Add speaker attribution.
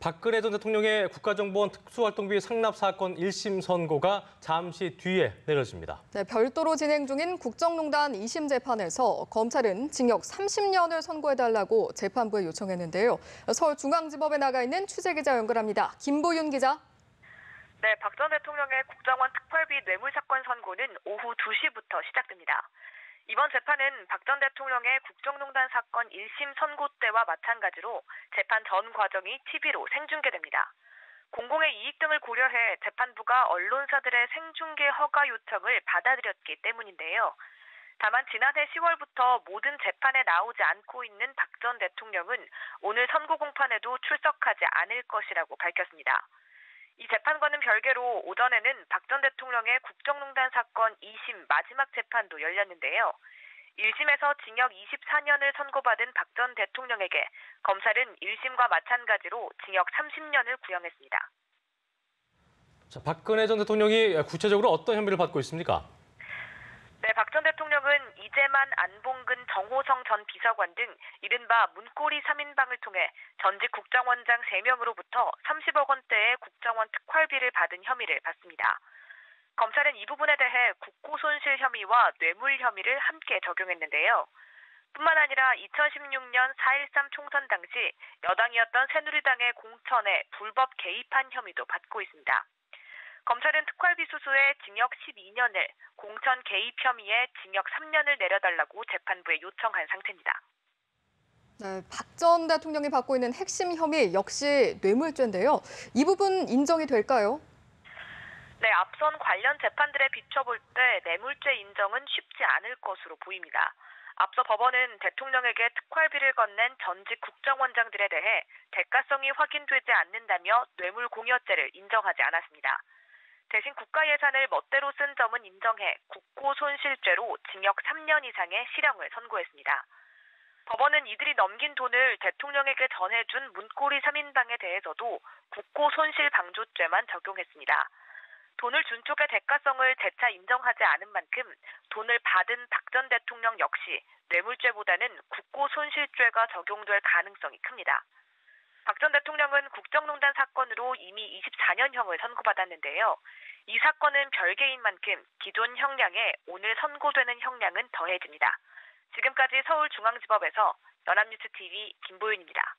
Speaker 1: 박근혜 전 대통령의 국가정보원 특수활동비 상납 사건 1심 선고가 잠시 뒤에 내려집니다.
Speaker 2: 네, 별도로 진행 중인 국정농단 2심 재판에서 검찰은 징역 30년을 선고해달라고 재판부에 요청했는데요. 서울중앙지법에 나가 있는 취재기자 연결합니다. 김보윤 기자.
Speaker 3: 네, 박 전 대통령의 국정원 특활비 뇌물 사건 선고는 오후 2시부터 시작됩니다. 이번 재판은 박 전 대통령의 국정농단 사건 1심 선고 때와 마찬가지로 재판 전 과정이 TV로 생중계됩니다. 공공의 이익 등을 고려해 재판부가 언론사들의 생중계 허가 요청을 받아들였기 때문인데요. 다만 지난해 10월부터 모든 재판에 나오지 않고 있는 박 전 대통령은 오늘 선고 공판에도 출석하지 않을 것이라고 밝혔습니다. 이 재판과는 별개로 오전에는 박 전 대통령의 국정농단 사건 2심 마지막 재판도 열렸는데요. 1심에서 징역 24년을 선고받은 박 전 대통령에게 검찰은 1심과 마찬가지로 징역 30년을 구형했습니다.
Speaker 1: 자, 박근혜 전 대통령이 구체적으로 어떤 혐의를 받고 있습니까?
Speaker 3: 네, 박 전 대통령은 이재만, 안봉근, 정호성 전 비서관 등 이른바 문고리 3인방을 통해 전직 국정원장 3명으로부터 30억 원대의 국정원 특활비를 받은 혐의를 받습니다. 검찰은 이 부분에 대해 국고손실 혐의와 뇌물 혐의를 함께 적용했는데요. 뿐만 아니라 2016년 4.13 총선 당시 여당이었던 새누리당의 공천에 불법 개입한 혐의도 받고 있습니다. 검찰은 특활비 수수에 징역 12년을, 공천 개입 혐의에 징역 3년을 내려달라고 재판부에 요청한 상태입니다.
Speaker 2: 네, 박 전 대통령이 받고 있는 핵심 혐의 역시 뇌물죄인데요. 이 부분 인정이 될까요?
Speaker 3: 네, 앞선 관련 재판들에 비춰볼 때 뇌물죄 인정은 쉽지 않을 것으로 보입니다. 앞서 법원은 대통령에게 특활비를 건넨 전직 국정원장들에 대해 대가성이 확인되지 않는다며 뇌물 공여죄를 인정하지 않았습니다. 대신 국가 예산을 멋대로 쓴 점은 인정해 국고손실죄로 징역 3년 이상의 실형을 선고했습니다. 법원은 이들이 넘긴 돈을 대통령에게 전해준 문고리 3인방에 대해서도 국고손실방조죄만 적용했습니다. 돈을 준 쪽의 대가성을 재차 인정하지 않은 만큼 돈을 받은 박 전 대통령 역시 뇌물죄보다는 국고손실죄가 적용될 가능성이 큽니다. 박 전 대통령은 국정농단 사건으로 이미 24년형을 선고받았는데요. 이 사건은 별개인 만큼 기존 형량에 오늘 선고되는 형량은 더해집니다. 지금까지 서울중앙지법에서 연합뉴스 TV 김보윤입니다.